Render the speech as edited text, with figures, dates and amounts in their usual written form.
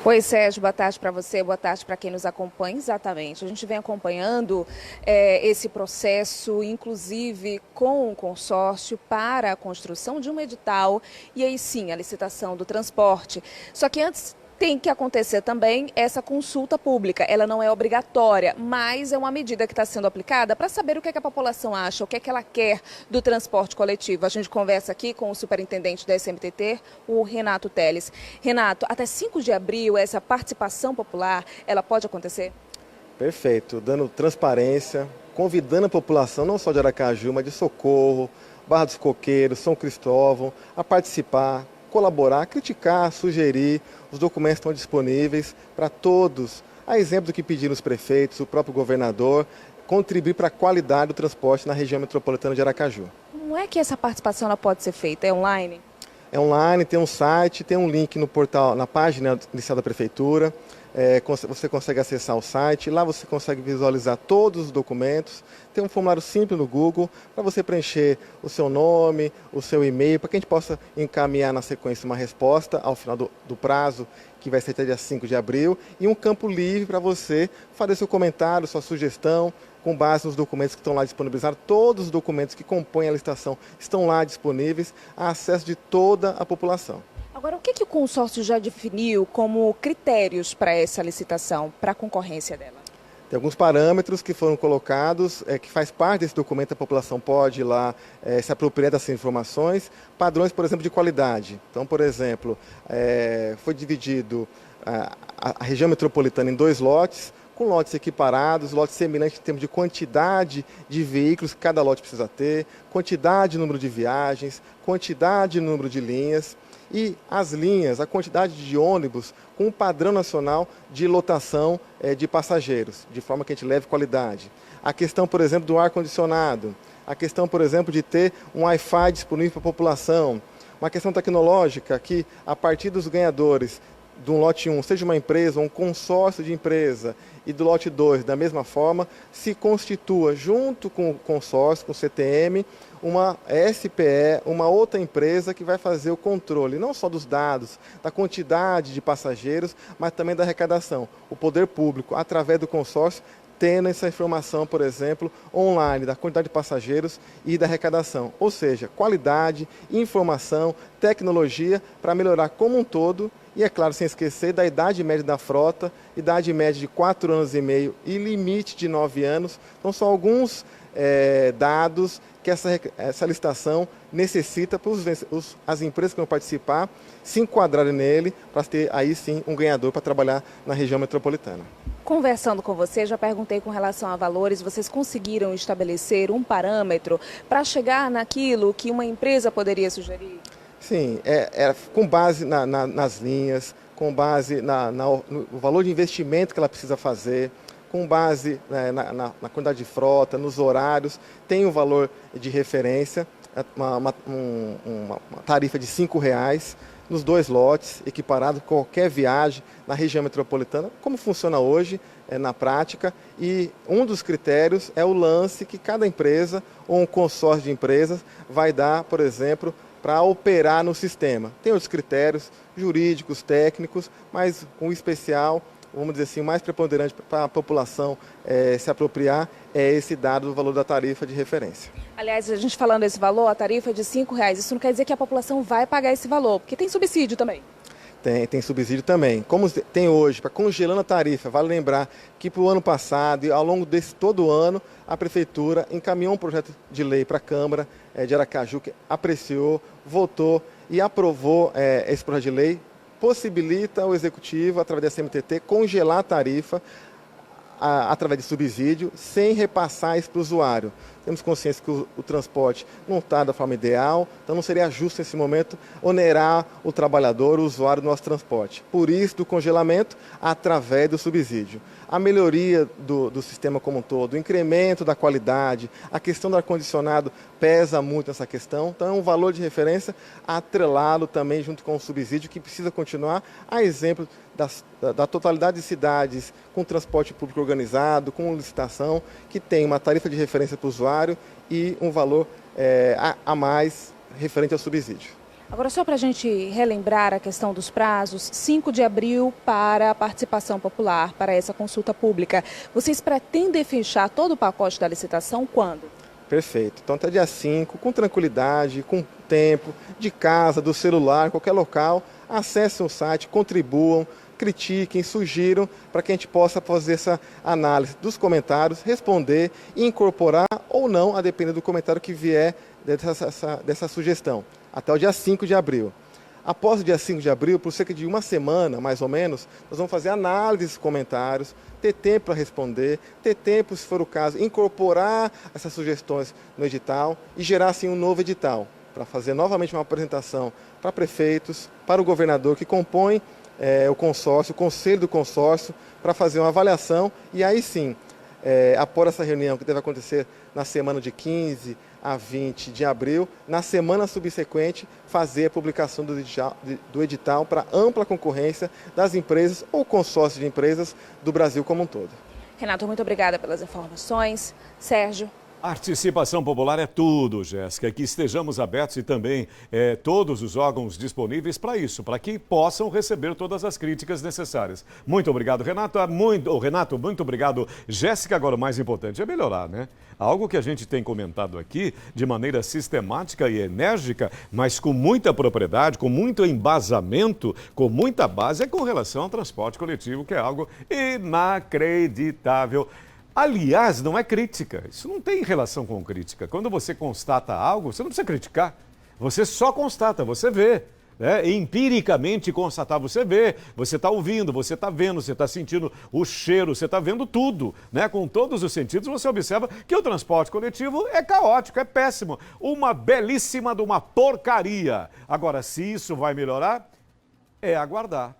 Oi, Sérgio, boa tarde para você, boa tarde para quem nos acompanha. Exatamente, a gente vem acompanhando esse processo, inclusive com o consórcio para a construção de um edital e aí sim a licitação do transporte. Só que antes tem que acontecer também essa consulta pública. Ela não é obrigatória, mas é uma medida que está sendo aplicada para saber o que é que a população acha, o que é que ela quer do transporte coletivo. A gente conversa aqui com o superintendente da SMTT, o Renato Teles. Renato, até 5 de abril, essa participação popular, ela pode acontecer? Perfeito, dando transparência, convidando a população, não só de Aracaju, mas de Socorro, Barra dos Coqueiros, São Cristóvão, a participar, colaborar, criticar, sugerir. Os documentos estão disponíveis para todos. A exemplo do que pediram os prefeitos, o próprio governador, contribuir para a qualidade do transporte na região metropolitana de Aracaju. Como é que essa participação ela pode ser feita? É online? É online, tem um site, tem um link no portal, na página inicial da prefeitura. Você consegue acessar o site, lá você consegue visualizar todos os documentos. Tem um formulário simples no Google para você preencher o seu nome, o seu e-mail, para que a gente possa encaminhar na sequência uma resposta ao final do prazo, que vai ser até dia 5 de abril, e um campo livre para você fazer seu comentário, sua sugestão, com base nos documentos que estão lá disponibilizados. Todos os documentos que compõem a licitação estão lá disponíveis, a acesso de toda a população. Agora, o que o consórcio já definiu como critérios para essa licitação, para a concorrência dela? Tem alguns parâmetros que foram colocados, que faz parte desse documento, a população pode ir lá se apropriar dessas informações. Padrões, por exemplo, de qualidade. Então, por exemplo, foi dividido a região metropolitana em 2 lotes, com lotes equiparados, lotes semelhantes em termos de quantidade de veículos que cada lote precisa ter, quantidade e número de viagens, quantidade e número de linhas. E as linhas, a quantidade de ônibus com um padrão nacional de lotação de passageiros, de forma que a gente leve qualidade. A questão, por exemplo, do ar-condicionado, a questão, por exemplo, de ter um Wi-Fi disponível para a população, uma questão tecnológica que, a partir dos ganhadores do lote 1, seja uma empresa ou um consórcio de empresa, e do lote 2, da mesma forma, se constitua junto com o consórcio, com o CTM, uma SPE, uma outra empresa que vai fazer o controle, não só dos dados, da quantidade de passageiros, mas também da arrecadação. O poder público, através do consórcio, tendo essa informação, por exemplo, online, da quantidade de passageiros e da arrecadação. Ou seja, qualidade, informação, tecnologia para melhorar como um todo e, é claro, sem esquecer da idade média da frota, idade média de 4 anos e meio e limite de 9 anos. Então, são alguns dados que essa licitação necessita para as empresas que vão participar se enquadrarem nele, para ter aí sim um ganhador para trabalhar na região metropolitana. Conversando com você, já perguntei com relação a valores, vocês conseguiram estabelecer um parâmetro para chegar naquilo que uma empresa poderia sugerir? Sim, com base nas linhas, com base no valor de investimento que ela precisa fazer, com base na quantidade de frota, nos horários, tem um valor de referência, uma tarifa de R$ 5,00 nos 2 lotes, equiparado com qualquer viagem na região metropolitana, como funciona hoje na prática. E um dos critérios é o lance que cada empresa ou um consórcio de empresas vai dar, por exemplo, para operar no sistema. Tem outros critérios jurídicos, técnicos, mas um especial, vamos dizer assim, o mais preponderante para a população se apropriar é esse dado do valor da tarifa de referência. Aliás, a gente falando desse valor, a tarifa é de R$ 5,00, isso não quer dizer que a população vai pagar esse valor, porque tem subsídio também. Tem subsídio também. Como tem hoje, para congelando a tarifa, vale lembrar que para o ano passado e ao longo desse todo ano, a Prefeitura encaminhou um projeto de lei para a Câmara de Aracaju, que apreciou, votou e aprovou esse projeto de lei, possibilita ao Executivo, através da SMTT, congelar a tarifa através de subsídio, sem repassar isso para o usuário. Temos consciência que o transporte não está da forma ideal, então não seria justo nesse momento onerar o trabalhador, o usuário do nosso transporte. Por isso, do congelamento através do subsídio. A melhoria do sistema como um todo, o incremento da qualidade, a questão do ar-condicionado pesa muito nessa questão, então é um valor de referência atrelado também junto com o subsídio que precisa continuar, a exemplo da totalidade de cidades com transporte público organizado, com licitação, que tem uma tarifa de referência para o usuário e um valor a mais referente ao subsídio. Agora, só para a gente relembrar a questão dos prazos, 5 de abril para a participação popular, para essa consulta pública. Vocês pretendem fechar todo o pacote da licitação quando? Perfeito. Então, até dia 5, com tranquilidade, com tempo, de casa, do celular, qualquer local, acessem o site, contribuam, critiquem, sugiram, para que a gente possa fazer essa análise dos comentários, responder e incorporar ou não, a depender do comentário que vier dessa sugestão, até o dia 5 de abril. Após o dia 5 de abril, por cerca de uma semana, mais ou menos, nós vamos fazer análise dos comentários, ter tempo para responder, ter tempo, se for o caso, incorporar essas sugestões no edital e gerar, assim, um novo edital, para fazer novamente uma apresentação para prefeitos, para o governador que compõe o consórcio, o conselho do consórcio, para fazer uma avaliação e aí sim, após essa reunião que deve acontecer na semana de 15 a 20 de abril, na semana subsequente, fazer a publicação do edital para ampla concorrência das empresas ou consórcios de empresas do Brasil como um todo. Renato, muito obrigada pelas informações. Sérgio. Participação popular é tudo, Jéssica, que estejamos abertos e também todos os órgãos disponíveis para isso, para que possam receber todas as críticas necessárias. Muito obrigado, Renato. Renato, muito obrigado. Jéssica, agora o mais importante é melhorar, né? Algo que a gente tem comentado aqui de maneira sistemática e enérgica, mas com muita propriedade, com muito embasamento, com muita base, é com relação ao transporte coletivo, que é algo inacreditável. Aliás, não é crítica, isso não tem relação com crítica. Quando você constata algo, você não precisa criticar, você só constata, você vê. Empiricamente constatar, você vê, você está ouvindo, você está vendo, você está sentindo o cheiro, você está vendo tudo, né? Com todos os sentidos, você observa que o transporte coletivo é caótico, é péssimo, uma belíssima de uma porcaria. Agora, se isso vai melhorar, é aguardar.